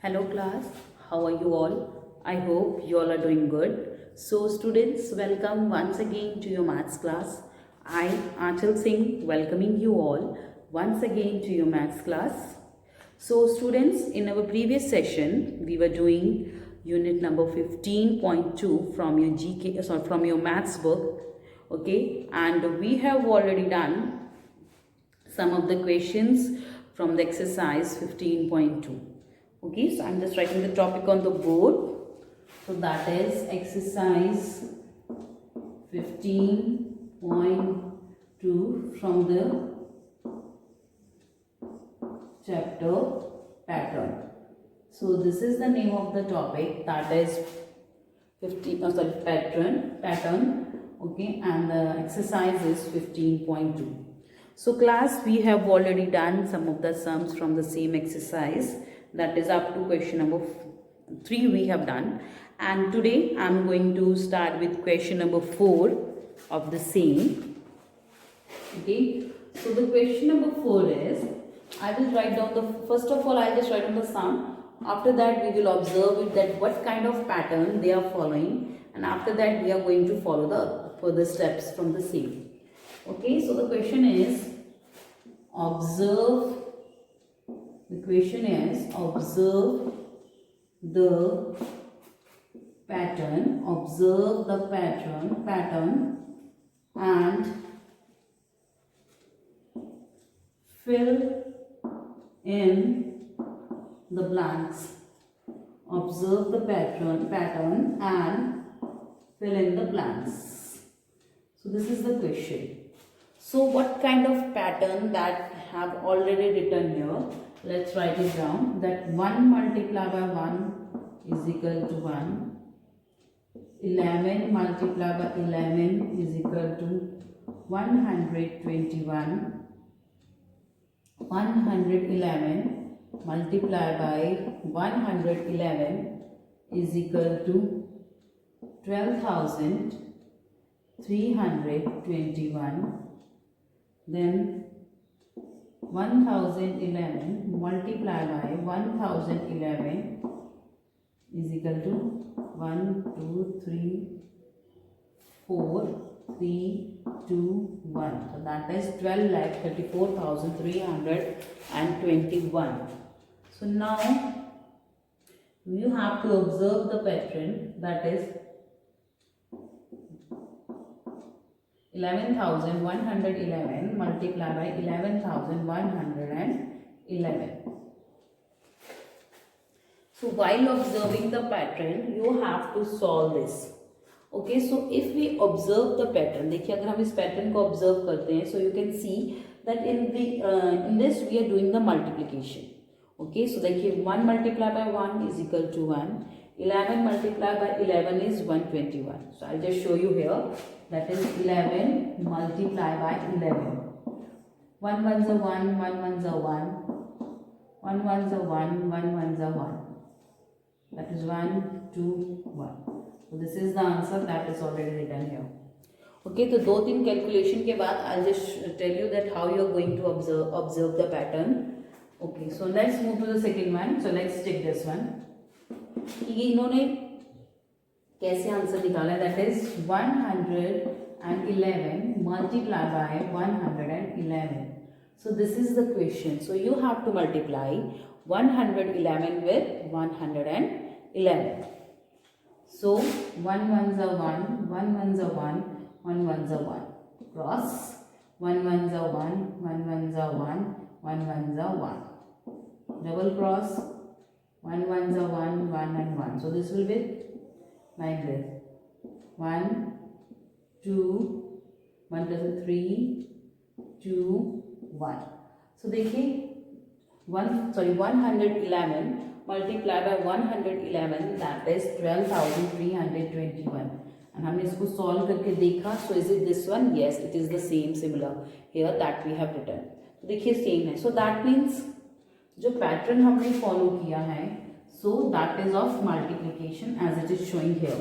Hello class, how are you all? I hope you all are doing good. So students, welcome once again to your maths class. I, Aanchal Singh, welcoming you all once again to your maths class. So students, in our previous session, we were doing unit number 15.2 from your from your maths book. Okay, and we have already done some of the questions from the exercise 15.2. Okay, so I'm just writing the topic on the board. So that is exercise 15.2 from the chapter pattern. So this is the name of the topic, that is pattern. Okay, and the exercise is 15.2. So class, we have already done some of the sums from the same exercise, that is up to question number 3 we have done, and today I am going to start with question number 4 of the same. Okay, so the question number 4 is, I will write down the, first of all I will just write down the sum. After that we will observe it, that what kind of pattern they are following, and after that we are going to follow the further steps from the same. Okay, so the question is, observe the pattern, and fill in the blanks. Observe the pattern and fill in the blanks. So this is the question. So what kind of pattern that have already written here? Let's write it down, that 1 multiplied by 1 is equal to 1. 11 multiplied by 11 is equal to 121. 111 multiplied by 111 is equal to 12,321. Then 1011 multiplied by 1011 is equal to 1, 2, 3, 4, 3, 2, 1. So that is 12,34,321. So now you have to observe the pattern, that is 11,111 multiplied by 11,111. So while observing the pattern, you have to solve this. Okay, so if we observe the pattern, देखिए अगर हम इस pattern को observe करते हैं, so you can see that in this we are doing the multiplication. Okay, so देखिए 1 multiplied by 1 is equal to 1. 11 multiplied by 11 is 121. So I'll just show you here. That is 11 multiplied by 11. 1 ones are 1, 1 ones are 1. 1 ones are 1, 1 ones are 1. That is 1, 2, 1. So this is the answer that is already written here. Okay, so 2-3 calculation के बाद I'll just tell you that how you are going to observe the pattern. Okay, so let's move to the second one. So let's take this one. ये इन्होंने कैसे answer निकाला है, that is 111 multiplied by 111. So this is the question. So you have to multiply 111 with 111. So 1 ones are 1, 1 ones are 1, 1 ones are 1. Cross 1 ones are 1, 1 ones are 1, 1 ones are 1. Double cross 1 ones are 1, 1 and 1. So this will be like this. 1, 2, 1 plus 3, 2, 1. So देखिए 111 multiplied by 111, that is 12,321. And हमने इसको solve करके देखा. So is it this one? Yes, it is the same, similar here that we have written. तो देखिए same है. So that means जो pattern हमने follow किया है, so that is of multiplication as it is showing here.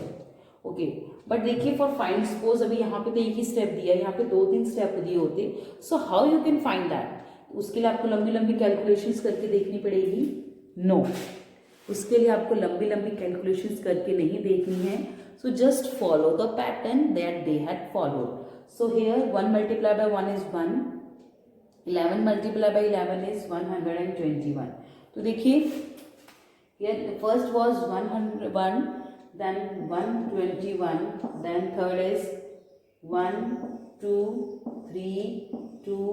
Okay, but देखिए for find suppose अभी यहाँ पे तो एक ही step दिया है, यहाँ पे 2-3 step दिए होते. So how you can find that? उसके लिए आपको लंबी लंबी कैलकुलेशंस करके देखनी पड़ेगी? No. उसके लिए आपको लंबी लंबी कैलकुलेशंस करके नहीं देखनी है. So just follow the pattern that they had followed. So here 1 multiplied by 1 is 1, 11 multiplied by 11 is 121. तो देखिए here the first was 101, then 121, then third is 1 2 3 2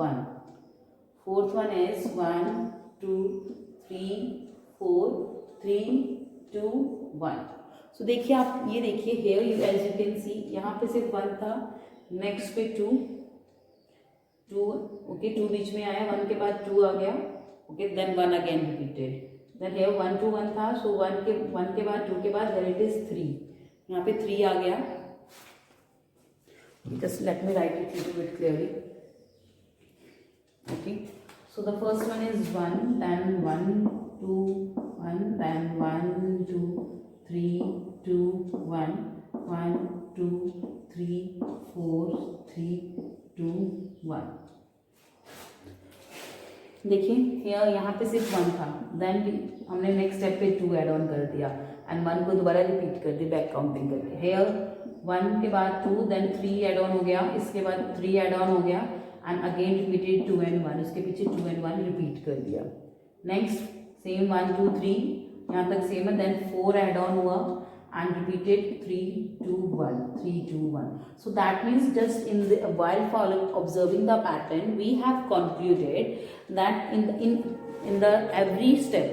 1. Fourth one is 1 2 3 4 3 2 1. So देखिए आप ये देखिए here you as you can see यहाँ पे सिर्फ 1 था, नेक्स्ट पे 2 ओके 2 बीच में आया, 1 के बाद 2 आ गया, okay then 1 again repeated, then here 1 2 1 था, सो 1 के बाद 2 के बाद here it is 3, यहाँ पे 3 आ गया. Just let me write it a little bit clearly. Okay, so the first one is 1, then 1 2 1, then 1 2 3 2 1 1 2 3 4 3 2 1. देखिए यहाँ पे सिर्फ 1 था, देन हमने नेक्स्ट स्टेप पे 2 ऐड ऑन कर दिया एंड 1 को दोबारा रिपीट कर दिया बैक काउंटिंग करके. हेयर 1 के बाद 2, देन 3 ऐड ऑन हो गया, इसके बाद 3 ऐड ऑन हो गया एंड अगेन रिपीटेड 2 and 1, उसके पीछे 2 and 1 रिपीट कर दिया. नेक्स्ट सेम 1 2 3 यहाँ तक सेम है, देन 4 ऐड ऑन हुआ and repeated 3 2 1 3 2 1. So that means just in the while following observing the pattern we have concluded that in the every step,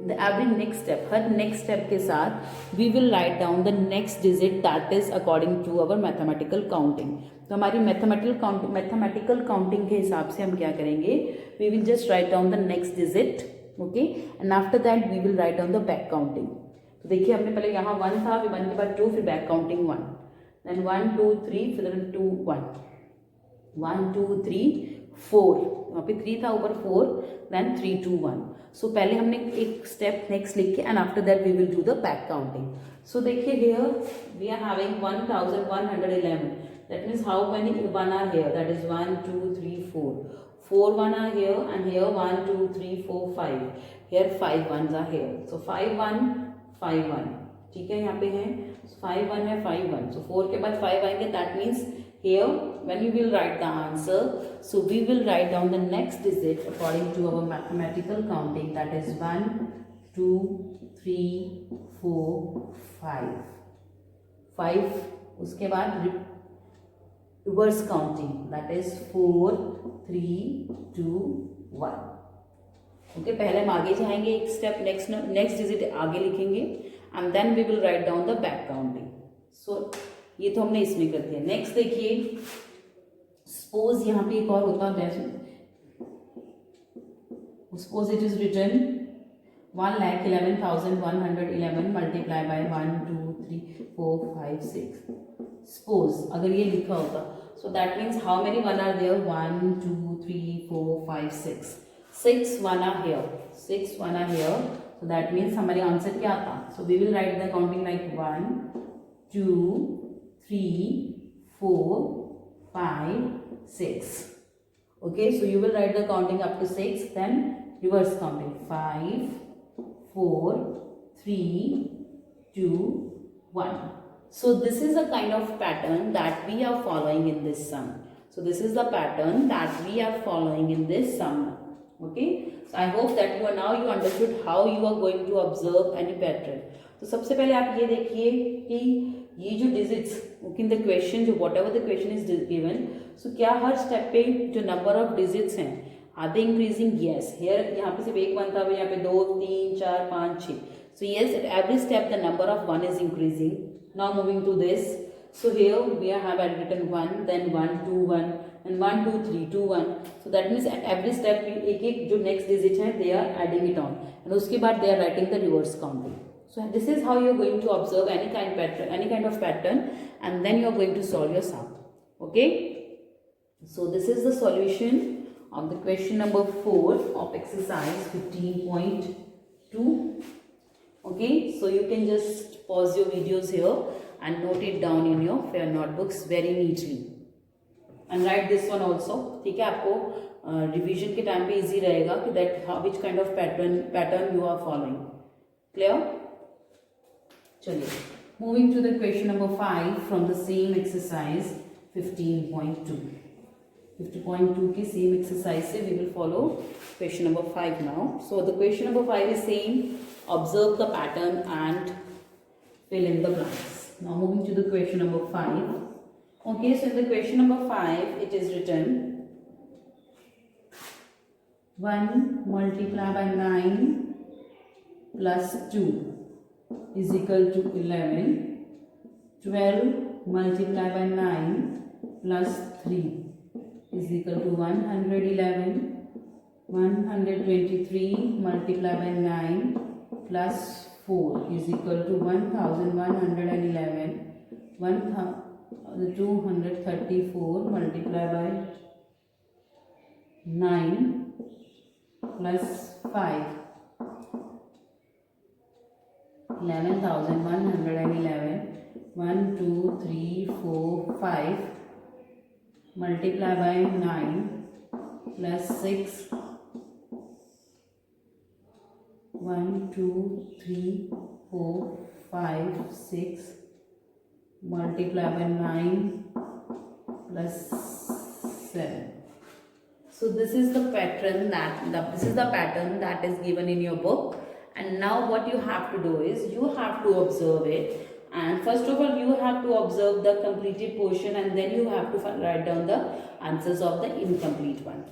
in the every next step, her next step के साथ we will write down the next digit that is according to our mathematical counting. तो हमारी mathematical counting के हिसाब से हम क्या करेंगे, we will just write down the next digit, okay, and after that we will write down the back counting. तो देखिए हमने पहले यहाँ 1 था, फिर 1 के बाद 2, फिर बैक काउंटिंग 1, देन 1 2 3, फिर 2 1 1 2 3 4, वहाँ पे 3 था ऊपर 4, देन 3 2 1. सो पहले हमने एक स्टेप नेक्स्ट लिख के and after that we will do the back counting. So देखिए here we are having 1111, that means how many 1 are here, that is 1 2 3 4 1 are here and here 1 2 3 4 5, here 5 ones are here, so 5 1 5 1, ठीक है यहाँ पे है 5 1 है 5 1, so 4 के बाद 5 आएंगे, that means here when you will write the answer, so we will write down the next digit according to our mathematical counting, that is 1 2 3 4 5, उसके बाद reverse counting, that is 4 3 2 1. Okay पहले हम आगे जाएंगे एक स्टेप, नेक्स्ट डिजिट आगे लिखेंगे and then we will write down the back counting. So ये तो हमने इसमें कर दिया. नेक्स्ट देखिए सपोज यहाँ पे एक और होता है, suppose it is written 1,11,111 multiply by 1 2 3 4 5 6. Suppose अगर ये लिखा होता, so that means how many 1 are there, 1 2 3 4 5 6 1 are here, 6 1 are here, so that means हमारे आंसर क्या आता. So we will write the counting like 1 2 3 4 5 6. Okay, so you will write the counting up to 6, then reverse counting 5 4 3 2 1. So this is a kind of pattern that we are following in this sum. So this is the pattern that we are following in this sum. Okay, so I hope that you understood how you are going to observe any pattern. तो सबसे पहले आप ये देखिए कि ये जो digits in the question, जो whatever the question is given, so क्या हर स्टेप पे जो नंबर ऑफ डिजिट्स हैं are they increasing? Yes. Here यहाँ पे सिर्फ एक 1 था, यहाँ पे 2 3 4 5 6. So yes, at every step the number of 1 is increasing. Now moving to this, so here we have written 1, then 1 2 1 and 1 2 3 2 1. So that means at every step एक एक जो next digit है they are adding it on, and उसके बाद they are writing the reverse counting. So this is how you are going to observe any kind of pattern, and then you are going to solve your sum. Okay, so this is the solution of the question number 4 of exercise 15.2. Okay, so you can just pause your videos here and note it down in your fair notebooks very neatly. And write this one also. ठीक है, आपको revision के time पे easy रहेगा कि that which kind of pattern you are following. Clear? चलिए, moving to the question number 5 from the same exercise 15.2. 50.2 के same exercise से we will follow question number 5 now. So the question number 5 is saying observe the pattern and fill in the blanks. Now moving to the question number 5. Okay, so in the question number 5 it is written 1 multiplied by 9 plus 2 is equal to 11. 12 multiplied by 9 plus 3 is equal to 111. 123 multiplied by 9 plus 4 is equal to 1111. 234 multiplied by 9 plus 5. 11,111. 1, 2, 3, 4, 5 multiply by 9 plus 6. 1, 2, 3, 4, 5, 6 multiply by 9 plus 7. So this is the pattern that is given in your book. And now what you have to do is you have to observe it, and first of all you have to observe the completed portion and then you have to write down the answers of the incomplete one.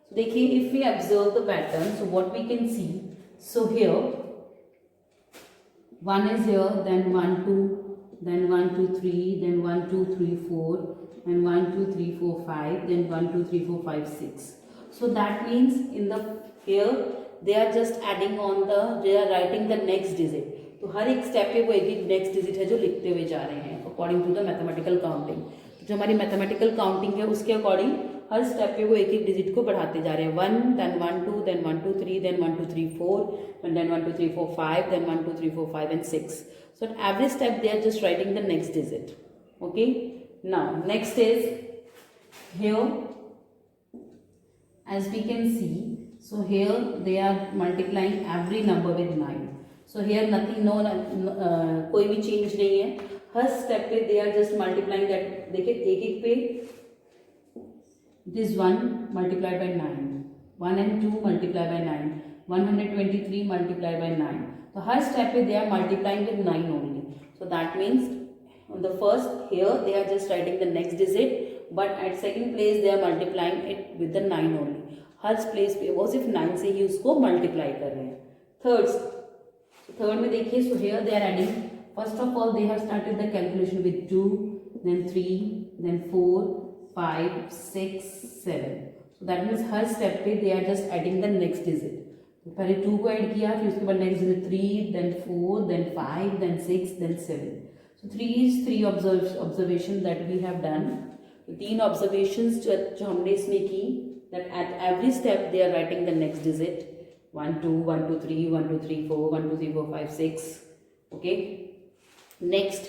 So देखिए, if we observe the pattern, so what we can see, so here 1 is here, then 1 2, then 1 2 3, then 1 2 3 4, then 1 2 3 4 5, then 1 2 3 4 5 6. So that means in the here they are just adding on they are writing the next digit. तो हर एक step पे वो एक next digit है जो लिखते हुए जा रहे हैं according to the mathematical counting. जो हमारी मैथमेटिकल काउंटिंग है उसके अकॉर्डिंग हर स्टेप पे वो एक एक डिजिट को बढ़ाते जा रहे हैं. 1 then 1 2 then 1 2 3 then 1 2 3 4 and then 1 2 3 4 5 then 1 2 3 4 5 and 6. So at every step they are just writing the next digit. Okay. Now next is here, as we can see, so here they are multiplying every number with 9. So here nothing, कोई भी change नहीं है. हर step पे they are just multiplying that. देखिए एक एक पे it is 1 multiplied by 9, 1 and 2 multiplied by 9, 123 multiplied by 9. So her step पे they are multiplying with 9 only. So that means on the first here they are just writing the next digit, but at second place they are multiplying it with the 9 only. Her place पे वो सिर्फ 9 से ही उसको multiply कर रहे हैं. Third में देखिए, so here they are adding. First of all they have started the calculation with 2, then 3, then 4, 5, 6, 7. So that means हर स्टेप पे they are just adding the next digit. तो पहले 2 को ऐड किया, फिर उसके बाद next digit 3, then 4, then 5, then 6, then 7. So 3 observation that we have done. तो 3 ऑब्जर्वेशंस जो हमने इसमें की, that at every step they are writing the next digit. 1 2 1 2 3 1 2 3 4 1 2 3 4 5 6. Okay. Next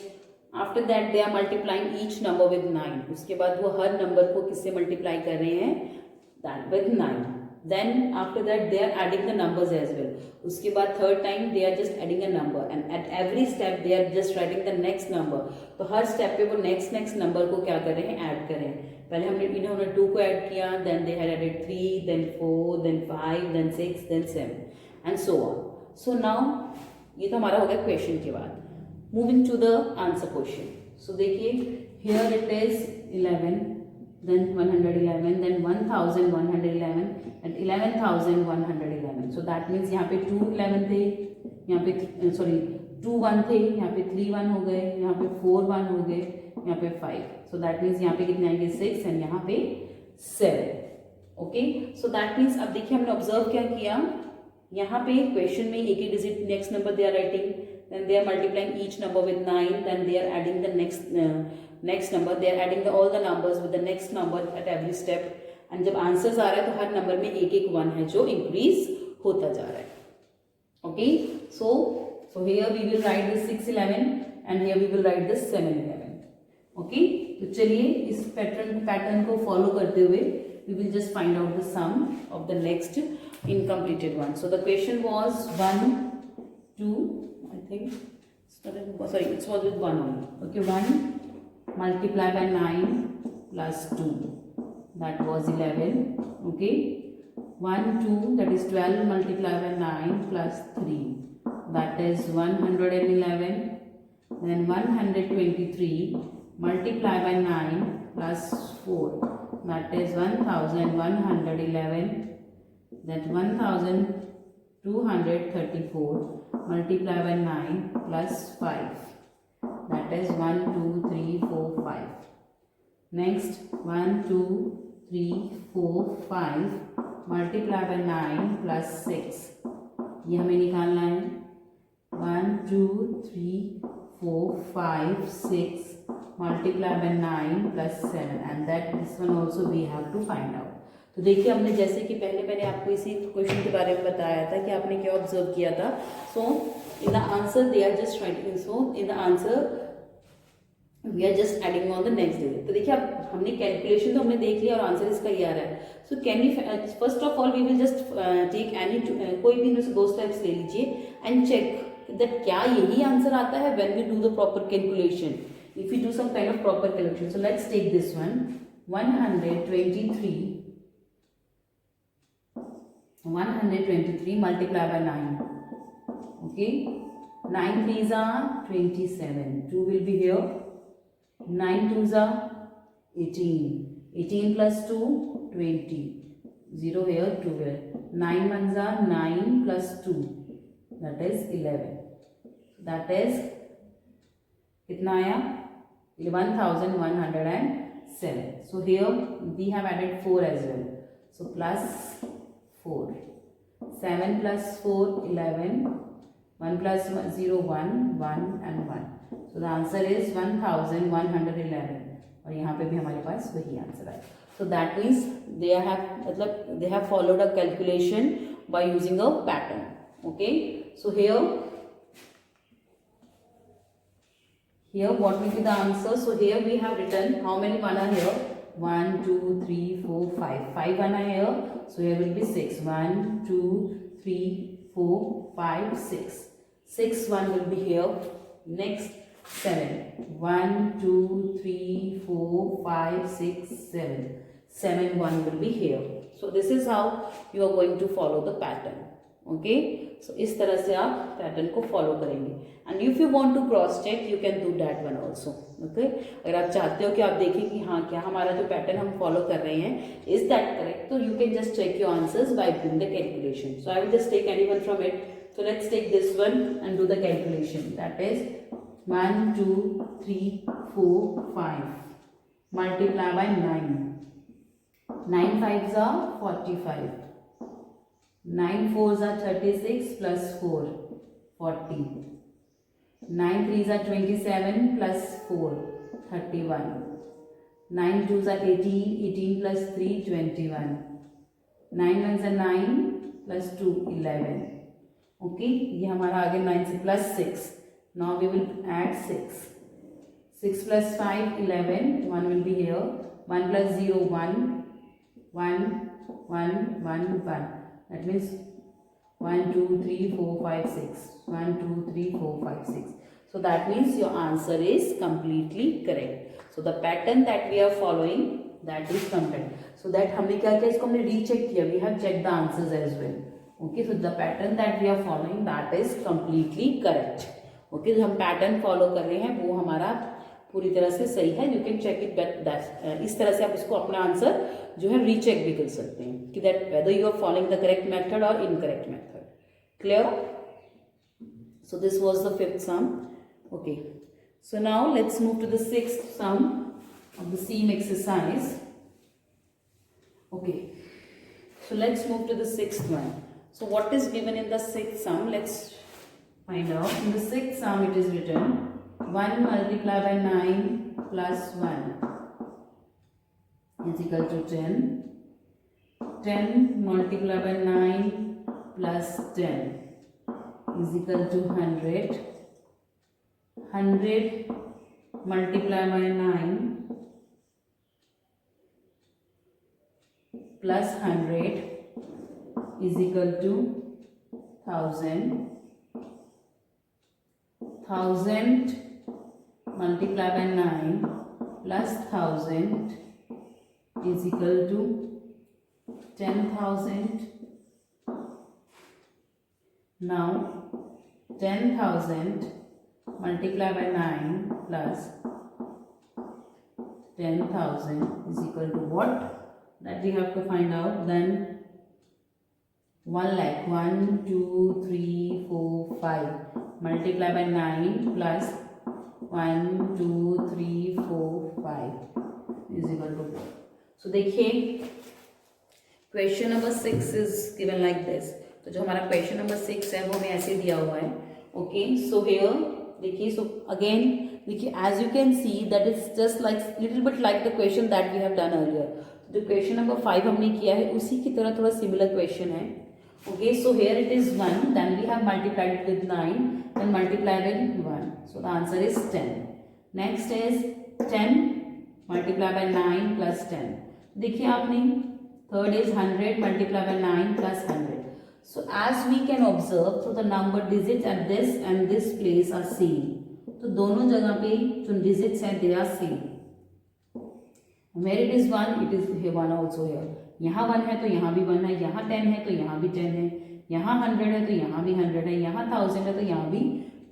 after that they are multiplying each number with 9. उसके बाद वो हर number को किससे मल्टीप्लाई कर रहे हैं, that with 9. Then after that they are adding the numbers as well. उसके बाद third time they are just adding a number, and at every step they are just writing the next number. तो हर step पे वो next number को क्या कर रहे हैं, ऐड कर रहे हैं. पहले इन्होंने 2 को ऐड किया, then they had added 3, then 4, then 5, then 6, then 7 and so on. So now ये तो हमारा हो गया क्वेश्चन के बाद. Moving to the answer question. So देखिए here it is 11, then 111, then 1111 and 11,111. So that means यहाँ पे 2 11 थे, यहाँ पे 2 1 थे, यहाँ पे 3 1 हो गए, यहाँ पे 4 1 हो गए, यहाँ पे 5. So that means यहाँ पे कितने आएंगे 6 and यहाँ पे 7. Okay. So that means अब देखिए हमने ऑब्जर्व क्या किया, यहाँ पे क्वेश्चन में एक ही digit next number they are writing, then they are multiplying each number with 9, then they are adding the next number, they are adding all the numbers with the next number at every step. and जब answers आ रहा है तो हर number में एक एक 1 है जो increase होता जा रहा है. Okay. so here we will write this 611 and here we will write this 711. Okay. तो चलिए इस पैटर्न को फॉलो करते हुए we will just find out the sum of the next incompleted one. So the question was 1 2, I think, sorry, it was with 1 only. Okay, 1 multiply by 9 plus 2, that was 11. Okay, 1, 2, that is 12 multiply by 9 plus 3, that is 111. Then 123 multiply by 9 plus 4, that is 1111. That 1234 multiply by 9 plus 5, that is 1, 2, 3, 4, 5. Next 1, 2, 3, 4, 5 multiply by 9 plus 6, ये हमें निकालना है. 1, 2, 3, 4, 5, 6 multiply by 9 plus 7, and that this one also we have to find out. तो देखिए हमने जैसे कि पहले मैंने आपको इसी क्वेश्चन के बारे में बताया था कि आपने क्या ऑब्जर्व किया था. So in the answer they are just writing, so in the answer we are just adding on the next day. तो देखिए अब हमने कैलकुलेशन तो हमने देख लिया और आंसर इसका ये आ रहा है. So can you first of all we will just take any कोई भी इनमें से 2 स्टेप्स ले लीजिए एंड चेक दैट क्या यही आंसर आता है when we do the proper calculation. If you do some kind of proper calculation, so let's take this one. 123 multiply by 9. Okay, 9 3s are 27. 2 will be here. 9 2s are 18. 18 plus 2 20. 0 here, 2 here. 9 1s are 9 plus 2, that is 11. That is कितना आया? 11,107. So here we have added 4 as well. So plus 4. 7 plus 4 11. 1 plus 0 1 1 and 1. So the answer is 1111. और यहाँ पे भी हमारे पास वही answer है. So that means they have followed a calculation by using a pattern. Okay. So here what will be the answer? So here we have written how many 1 are here? 1 2 3 4 5. 5 1 are here. So here will be 6. 1 2 3 4 5 6. 6 1 will be here. Next 7. 1 2 3 4 5 6 7. 7 1 will be here. So this is how you are going to follow the pattern. Okay. So इस तरह से आप pattern को follow करेंगे. And if you want to cross check you can do that one also. Okay, अगर आप चाहते हो कि आप देखें कि हाँ क्या हमारा जो पैटर्न हम फॉलो कर रहे हैं इज दैट करेक्ट, तो you can just check your answers by doing the calculation. So I will just take any one from it. So let's take this one and do the calculation. That is 1 2 3 4 5 multiply by 9. 9 5s are 45. 9 4s are 36 plus 4 40. 9 3s are 27 plus 4 31. 9 2s are 18. 18 plus 3 21. 9 1s are 9 plus 2 11. Okay, ये हमारा आगे 9 से plus 6. Now we will add 6. 6 plus 5 11. 1 will be here. 1 plus 0 1. 1 1 1 1. That means 1 2 3 4 5 6. 1 2 3 4 5 6. So that means your answer is completely correct. So the pattern that we are following, that is complete. So that हमने क्या किया, इसको हमने recheck किया. We have checked the answers as well. Okay, so the pattern that we are following, that is completely correct. Okay, जो हम pattern follow कर रहे हैं वो हमारा पूरी तरह से सही है. You can check it that इस तरह से आप इसको अपना आंसर जो है रीचेक भी कर सकते हैं कि that whether you are following the correct method or incorrect method. Clear? So this was the 5th sum. Okay, so now let's move to the 6th sum of the same exercise. Okay, so let's move to the 6th one. So what is given in the 6th sum? Let's find out. In the 6th sum it is written 1 multiplied by 9 plus 1 is equal to 10. 10 multiplied by 9 plus 10 is equal to 100. 100 multiplied by 9 plus 100 is equal to 1000. 1000 multiplied by 9 plus 1000 is equal to 10,000. Now 10,000 multiplied by 9 plus 10,000 is equal to what? That we have to find out. Then 1 lakh. 1, 2, 3, 4, 5 multiplied by 9 plus 1, 2, 3, 4, 5 is equal to what? So देखिए question number 6 is given like this. तो जो हमारा question number 6 है वो हमें ऐसे दिया हुआ है. ओके, सो हियर देखिए, सो अगेन देखिए, as you can see that is just like little bit like the question that we have done earlier. जो क्वेश्चन नंबर 5 हमने किया है उसी की तरह थोड़ा सिमिलर क्वेश्चन है. Okay, so here it is 1, then we have multiplied it with 9, then multiplied with 1, so the answer is 10. Next is 10 multiply by 9 plus 10. देखिए आपने third is 100 multiply by 9 plus 100. So as we can observe, so the number digits at this and this place are same. तो दोनों जगह पे जो digits हैं they are same. Where it is 1, it is 1 also here. यहाँ 1 है तो यहाँ भी 1 है, यहाँ 10 है तो यहाँ भी 10 है, यहाँ 100 है तो यहाँ भी 100 है, यहाँ 1000 है तो यहाँ भी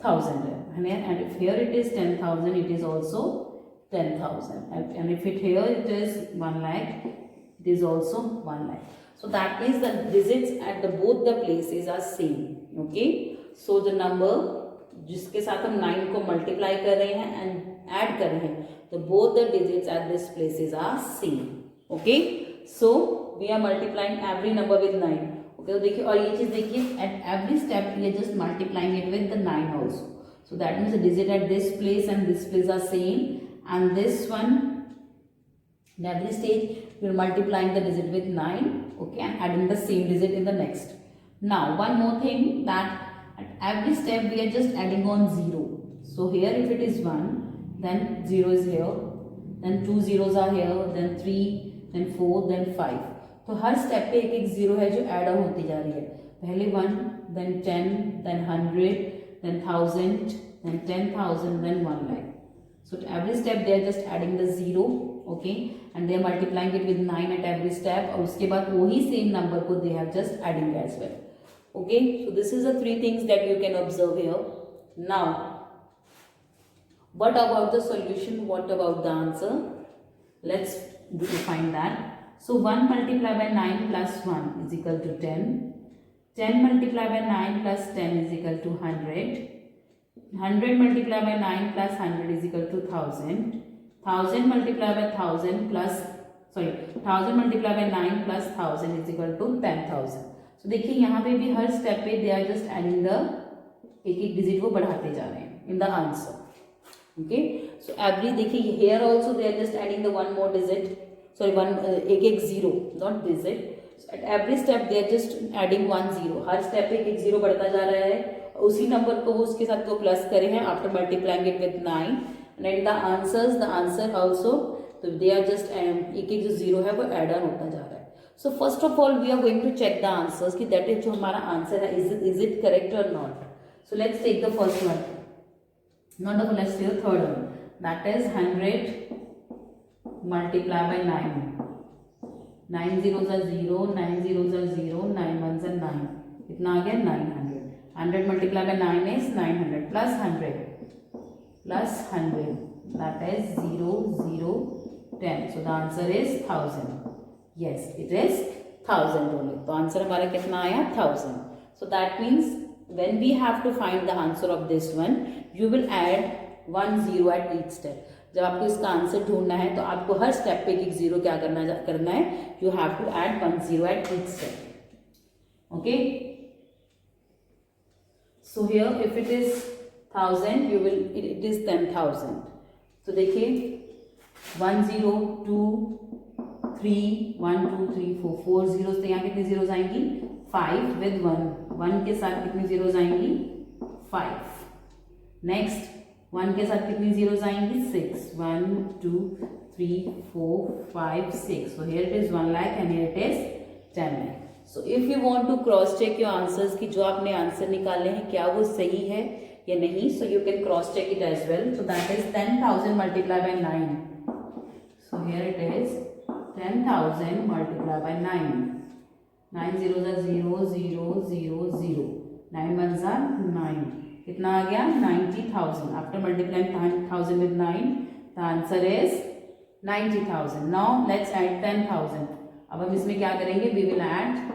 1000 है. And if here it is 10,000, it is also 10,000. And if it here it is 1 lakh, it is also 1 lakh. So that means the digits at the both the places are same. Okay, so the number जिसके साथ हम 9 को multiply कर रहे हैं and add कर रहे हैं, तो both the digits at this places are same. Okay, so we are multiplying every number with 9. Okay, तो देखिए, और ये चीज देखिए, at every step we are just multiplying it with the 9 also. So that means the digit at this place and this place are same, and this one in every stage we are multiplying the digit with 9. Okay, and adding the same digit in the next. Now one more thing, that at every step we are just adding on 0. So here if it is 1, then 0 is here, then 2 zeros are here, then 3, then 4, then 5. तो हर step पे एक एक zero है जो add on होती जा रही है. पहले 1, then 10, then 100, then 1000, then 10,000, then 1 lakh. So at every step they are just adding the 0. Okay, and they are multiplying it with 9 at every step, और उसके बाद वही same number को they have just adding as well. Okay, so this is the 3 things that you can observe here. Now what about the solution, what about the answer? Let's define that. So 1 multiplied by 9 plus 1 is equal to 10. 10 multiplied by 9 plus 10 is equal to 100. 100 multiplied by 9 plus 100 is equal to 1000. 1000 multiplied by 1000 plus 1000 multiplied by 9 plus 1000 is equal to 10,000. So देखिए यहाँ पे भी हर step पे they are just adding the एक एक digit को बढ़ाते जा रहे हैं in the answer. Okay, so every देखिए here also they are just adding the one more digit, एक एक zero, not digit. So at every step they are just adding 1 0. Her step पे एक एक जीरो बढ़ता जा रहा है, उसी नंबर को वो उसके साथ को प्लस करे हैं after multiplying it with 9. And in the answer also, तो they are just एक एक जो जीरो है वो एड ऑन होता जा रहा है. So first of all we are going to check the answers कि that is जो हमारा आंसर है is it correct or not. So let's take the first one, not the let's take the third one, that is 100 multiplied by 9. 9 zeros are 0, 9 zeros are 0, 9 ones are 9. कितना आ गया 900. 100 multiplied by 9 is 900 plus 100 plus 100, that is 0 0 10. So the answer is 1000. Yes, it is 1000 only. तो answer हमारा कितना आया 1000. So that means when we have to find the answer of this one, you will add 1 0 at each step. जब आपको इसका answer ढूंढना है तो आपको हर स्टेप पे एक जीरो क्या करना है, you have to add 1 0 at each step. Okay, so here if it is 1000 you will it is 10,000. तो देखिए 1 0 2 3 1 2 3 4 4 zeros, तो यहाँ कितनी जीरोज आएंगी 5 with 1 के साथ कितनी जीरोज आएंगी 5. नेक्स्ट 1 के साथ कितनी जीरोज आएंगी 6. 1 2 3 4 5 6. So here it is 1 lakh and here it is 10 lakh. So if you want to cross check your answers कि जो आपने आंसर निकाले हैं क्या वो सही है या नहीं. So you can cross check it as well. So that is 10,000 multiplied by 9. So here it is 10,000 multiplied by 9. 9 zeros are 0 0 0 0. 9 ones are 9. कितना आ गया? 90,000. After multiplying 10,000 with 9, the answer is 90,000. Now let's add 10,000. अब हम इसमें क्या करेंगे? We will add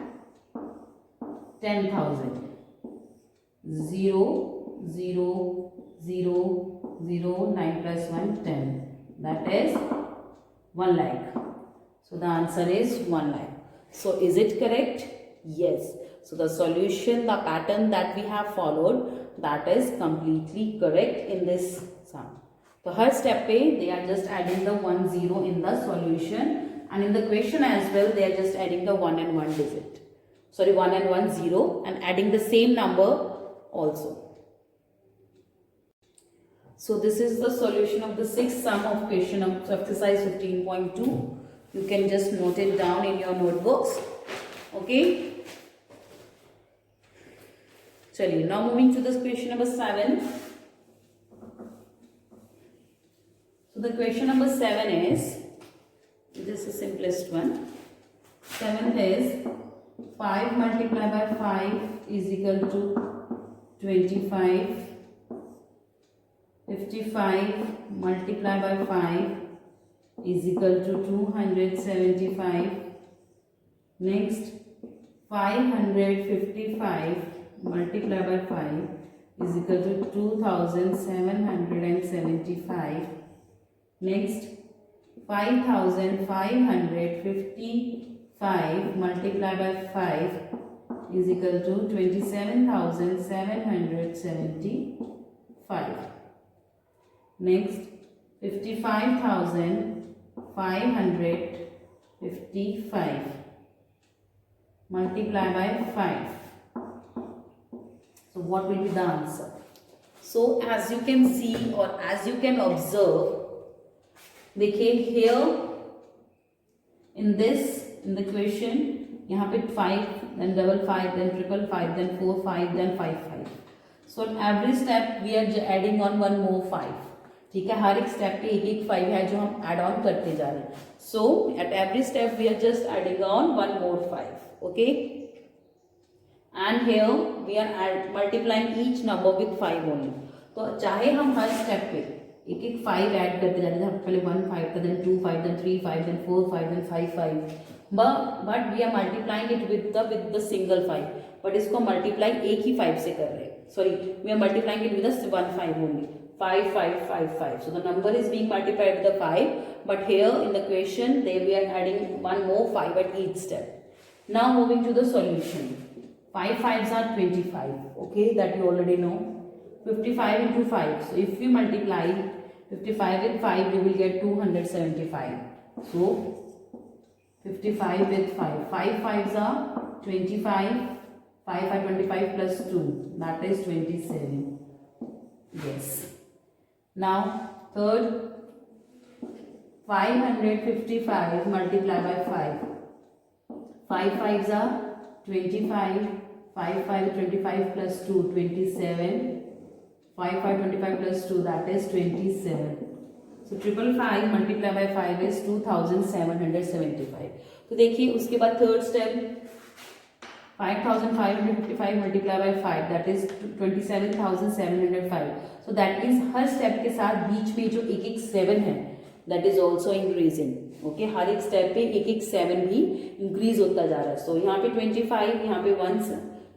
10,000. 0 0 0 0. 9 plus 1 10. That is 1 lakh. So the answer is 1 lakh. So is it correct? Yes. So the solution, the pattern that we have followed, that is completely correct in this sum. So her step पे they are just adding the 1 0 in the solution, and in the question as well they are just adding the 1 and 1 digit. Sorry, 1 and 1 0 and adding the same number also. So this is the solution of the sixth sum of question of exercise 15.2. You can just note it down in your notebooks. Okay. चलिए, now moving to the question number 7. So the question number 7 is, this is the simplest one. 7 is 5 multiplied by 5 is equal to 25. 55 multiplied by 5 is equal to 275. Next, 555 multiplied by 5 is equal to 2775. Next, 5555 multiplied by 5 is equal to 27,775. Next, 55,555 multiplied by 5. So what will be the answer? So as you can see or as you can observe, देखिए here in the question, यहाँ पे 5, then double 5, then triple 5, then 4 5, then 5 5. So at every step we are adding on one more 5. ठीक है, हर एक step पे एक एक 5 है जो हम एड ऑन करते जा रहे हैं. So at every step we are just adding on one more 5. Okay, and here we are multiplying each number with 5 only. तो चाहे हम हर स्टेप पे एक एक 5 ऐड करते जा रहे हैं, पहले 1 5 था, then 2 5, then 3 5, then 4 5, then 5 5, but we are multiplying it with the single 5. But इसको मल्टीप्लाई एक ही 5 से कर रहे हैं. Sorry, we are multiplying it with the 1 5 only. 5 5 5 5. So the number is being multiplied with the 5, but here in the question we are adding one more 5 at each step. Now moving to the solution. 5 5s are 25. Okay, that you already know. 55 into 5. So if you multiply 55 with 5, you will get 275. So 55 with 5. 5 5s are 25. 5 5 25 plus 2. That is 27. Yes. Now third, 555 multiplied by 5. 5 5s are 25. 5 5 25 plus 2 27. 5 5 25 plus 2, that is 27. So 555 multiplied by 5 is 2775. तो देखिए उसके बाद third step 5555 multiplied by 5, that is 27,705. So that means her step के साथ बीच में जो एक एक 7 है that is also increasing. Okay, हर एक स्टेप पे एक एक 7 भी इंक्रीज होता जा रहा है. So यहाँ पे 25, यहाँ पे 1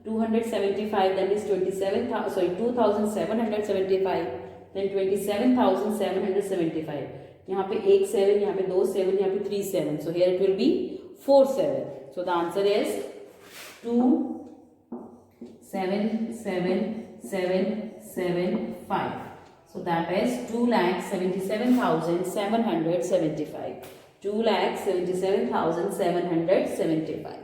275, then is 2775, then 27,775. यहाँ पे एक 7, यहाँ पे 2 7, यहाँ पे 3 7. So here it will be 4 7. So the answer is 2 7 7 7 7 5. So that is 2,77,775. 2,77,775.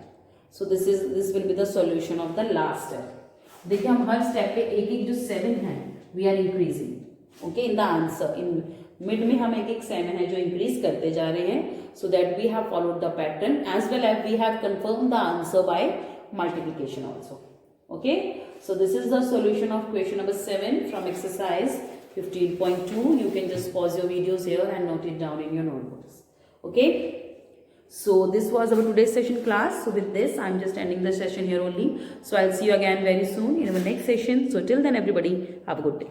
So this will be the solution of the last step. देखिए हम हर स्टेप पे एक एक जो 7 है we are increasing. Okay, in the answer in mid में हम एक एक 7 है जो increase करते जा रहे हैं. So that we have followed the pattern as well as we have confirmed the answer by multiplication also. Okay, So this is the solution of question number 7 from exercise 15.2. You can just pause your videos here and note it down in your notebooks. Okay. So this was our today's session class. So with this, I'm just ending the session here only. So I'll see you again very soon in our next session. So till then, everybody, have a good day.